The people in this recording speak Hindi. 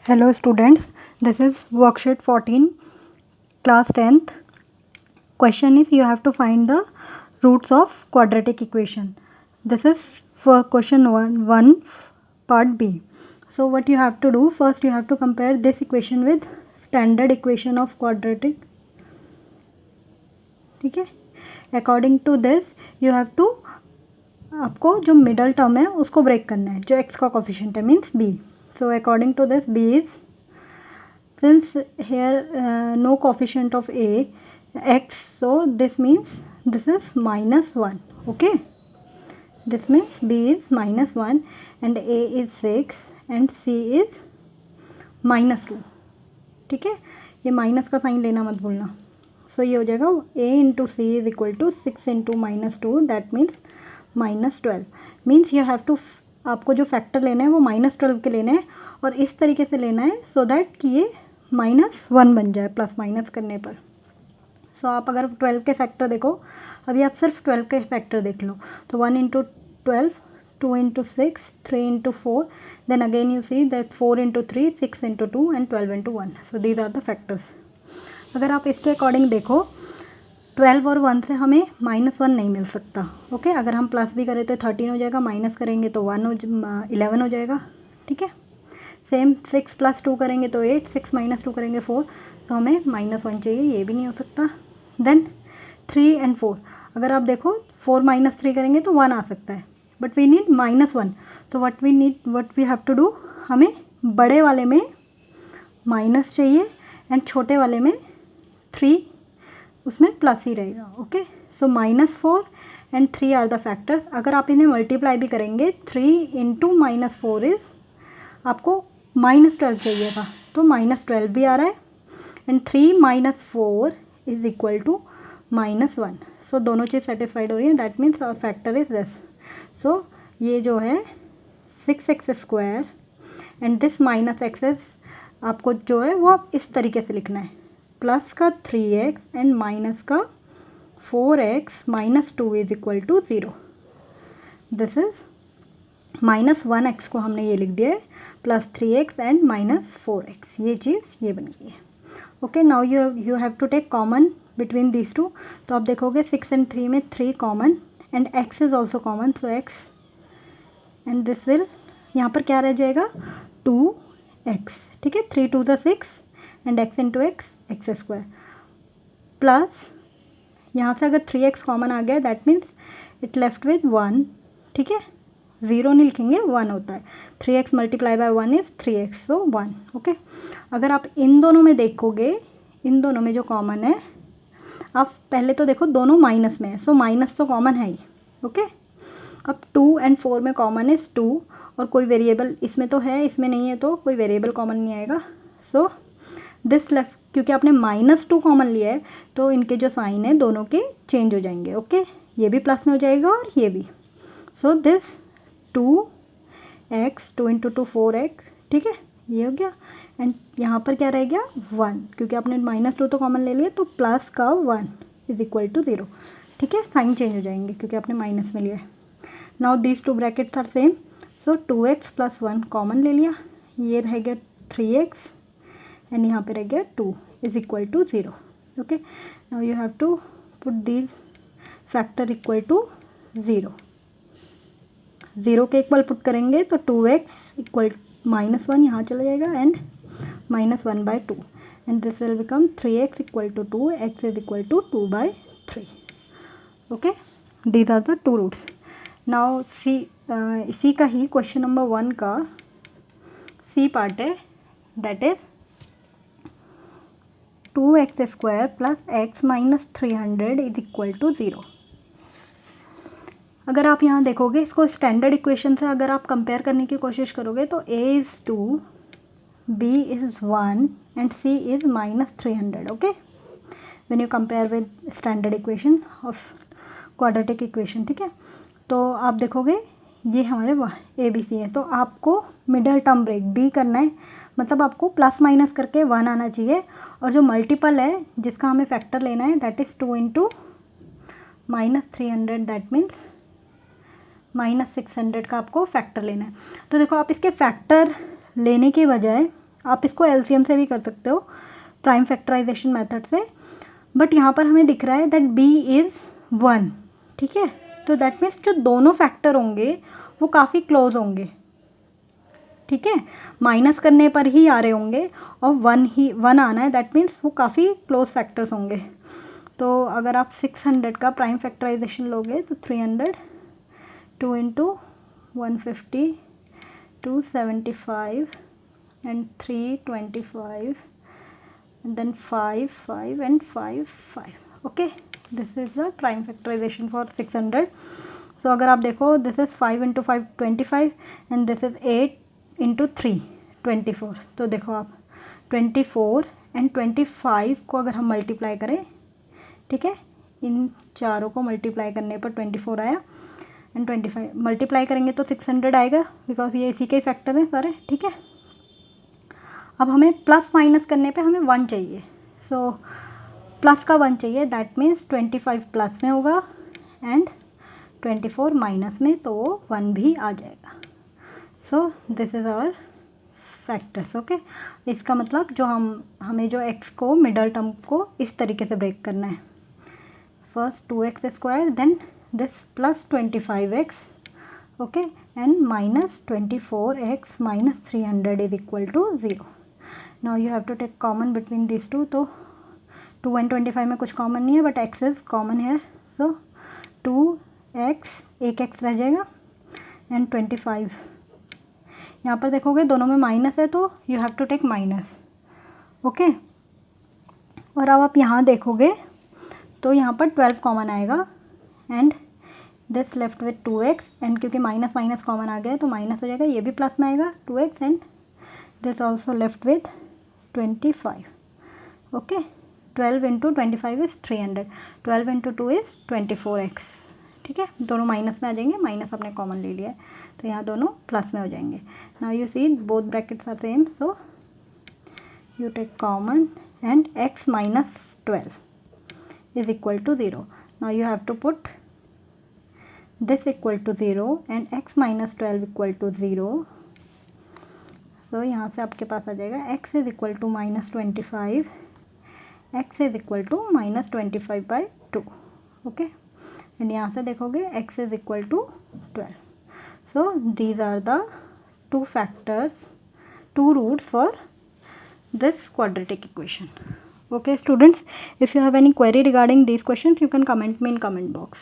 Hello students, this is worksheet 14, class 10th. Question is you have to find the roots of quadratic equation. This is for question 1 part B. So what you have to do, first you have to compare this equation with standard equation of quadratic. ठीक है, according to this you have to, आपको जो मिडल टर्म है उसको ब्रेक करना है, जो एक्स का कोफिशिएंट है means b. So according to this b is, since here no coefficient of a x, so this means this is -1. Okay, this means b is -1 and a is 6 and c is -2. ठीक है, ये माइनस का साइन लेना मत भूलना. सो ये हो जाएगा a into c is equal to 6 into -2, that means -12. Means you have to, आपको जो फैक्टर लेना है वो -12 के लेना है और इस तरीके से लेना है सो दैट कि ये -1 बन जाए प्लस माइनस करने पर. सो आप अगर 12 के फैक्टर देखो, अभी आप सिर्फ 12 के फैक्टर देख लो, तो 1 into 12, 2 into 6, 3 into 4, then again you see that 4 into 3, 6 into 2 and 12 into 1. So these are the factors. अगर आप इसके अकॉर्डिंग देखो, 12 और 1 से हमें -1 नहीं मिल सकता. ओके, अगर हम प्लस भी करें तो 13 हो जाएगा, माइनस करेंगे तो 11 हो जाएगा. ठीक है, सेम 6 + 2 करेंगे तो 8, 6 - 2 करेंगे 4, तो हमें -1 चाहिए, ये भी नहीं हो सकता. देन 3 एंड 4, अगर आप देखो 4 - 3 करेंगे तो 1 आ सकता है, बट वी नीड -1. तो what we have to do, हमें बड़े वाले में माइनस चाहिए एंड छोटे वाले में 3, उसमें प्लस ही रहेगा. Okay, so -4 and 3 are the factors. अगर आप इन्हें मल्टीप्लाई भी करेंगे, 3 इंटू -4 इज, आपको -12 चाहिए था तो -12 भी आ रहा है and 3 - 4 is equal to -1. So दोनों चीज़ सेटिस्फाइड हो रही है, that means our factor is this. So ये जो है 6x² एंड दिस -x, आपको जो है वो आप इस तरीके से लिखना है, प्लस का 3x एंड माइनस का 4x -2 is equal to 0. This is -1x को हमने ये लिख दिया है, प्लस 3x एंड -4x, ये चीज़ ये बन गई है. Okay, now you have to take common between these two. तो आप देखोगे 6 एंड 3 में 3 common and x is also common, so x and this will, यहाँ पर क्या रह जाएगा 2x. ठीक है, 3 2 = 6 and x into x² plus यहाँ से अगर 3x कॉमन आ गया, that means it left with 1. ठीक है, 0 नहीं लिखेंगे, 1 होता है. 3x × 1 is 3x, so 1. Okay, अगर आप इन दोनों में देखोगे, इन दोनों में जो कॉमन है, आप पहले तो देखो दोनों माइनस में है, सो माइनस तो कॉमन है ही. ओके, अब 2 एंड 4 में कॉमन इज़ 2 और कोई वेरिएबल इसमें तो है, इसमें नहीं है तो कोई वेरिएबल कॉमन नहीं आएगा. सो दिस लेफ्ट, क्योंकि आपने -2 कॉमन लिया है तो इनके जो साइन है दोनों के चेंज हो जाएंगे. ओके, ये भी प्लस में हो जाएगा और ये भी. So this 2x, 2 into 2 4x. ठीक है, ये हो गया एंड यहाँ पर क्या रह गया 1, क्योंकि आपने -2 तो कॉमन ले लिया, तो प्लस का 1 इज इक्वल टू 0. ठीक है, साइन चेंज हो जाएंगे क्योंकि आपने माइनस में लिया है. Now these 2 brackets are same, so 2x + 1 common ले लिया, ये रह गया 3x एंड यहाँ पे रह गया 2 is equal to 0. Okay, now you have to put these factor equal to 0. 0 के इक्वल पुट करेंगे तो 2x इक्वल -1 यहाँ चला जाएगा and -1/2 and this will become 3x equal to 2, x is equal to 2/3. Okay, these are the 2 roots. Now see, इसी का ही क्वेश्चन नंबर 1 का सी पार्ट है, that is 2x² + x - 300 is equal to 0. अगर आप यहाँ देखोगे, इसको स्टैंडर्ड इक्वेशन से अगर आप कंपेयर करने की कोशिश करोगे तो a is 2, b is 1 and c is -300. Okay, when you compare with standard equation of quadratic equation. ठीक है, तो आप देखोगे ये हमारे ABC है, तो आपको मिडल टर्म ब्रेक b करना है, मतलब आपको प्लस माइनस करके 1 आना चाहिए और जो मल्टीपल है जिसका हमें फैक्टर लेना है that is 2 into -300, that means -600 का आपको फैक्टर लेना है. तो देखो, आप इसके फैक्टर लेने के बजाय आप इसको एलसीएम से भी कर सकते हो, प्राइम फैक्टराइजेशन मेथड से, बट यहाँ पर हमें दिख रहा है दैट b इज़ 1, ठीक है। तो दैट मीन्स जो दोनों फैक्टर होंगे वो काफ़ी क्लोज होंगे, ठीक है, माइनस करने पर ही आ रहे होंगे और 1 आना है, दैट मीन्स वो काफ़ी क्लोज फैक्टर्स होंगे। तो अगर आप 600 का प्राइम फैक्टराइजेशन लोगे तो 300, 2 × 150, 275 and 325 and then 5, 5 and 5, 5. Okay, this is the prime factorization for 600. So अगर आप देखो this is 5 × 5 25 and this is 8 × 3 24. तो देखो आप 24 and 25 को अगर हम मल्टीप्लाई करें, ठीक है, इन चारों को मल्टीप्लाई करने पर 24 आया एंड 25 मल्टीप्लाई करेंगे तो 600 आएगा, बिकॉज ये इसी के फैक्टर हैं सारे, ठीक है। अब हमें प्लस माइनस करने पे हमें 1 चाहिए, सो प्लस का 1 चाहिए, दैट मीन्स 25 प्लस में होगा एंड 24 माइनस में, तो वो 1 भी आ जाएगा। So this is our factors, okay. इसका मतलब जो हमें जो x को मिडल टर्म को इस तरीके से ब्रेक करना है, first 2x², then this plus 25x, okay, and minus 24x minus 300 is equal to 0. Now you have to take common between these two. तो 2 and 25 में कुछ कॉमन नहीं है, but x is common here, so 2x, एक x रह जाएगा एंड 25, यहाँ पर देखोगे दोनों में माइनस है तो you have to take minus, okay. और अब आप यहाँ देखोगे तो यहाँ पर 12 कॉमन आएगा and this left with 2x, and क्योंकि माइनस माइनस कॉमन आ गया है तो माइनस हो जाएगा, ये भी प्लस में आएगा 2x and this also left with 25, okay. 12 × 25 is 300, 12 × 2 is 24x, ठीक है। दोनों माइनस में आ जाएंगे, माइनस आपने कॉमन ले लिया है तो यहाँ दोनों प्लस में हो जाएंगे। Now you see both brackets are same, so you take common and x minus 12 is equal to 0. Now you have to put this equal to 0 and x minus 12 equal to 0. So यहाँ से आपके पास आ जाएगा x is equal to -25, x is equal to -25/2, okay. and यहाँ से देखोगे x is equal to 12. So these are the two factors, two roots for this quadratic equation. Okay students, if you have any query regarding these questions, you can comment me in comment box.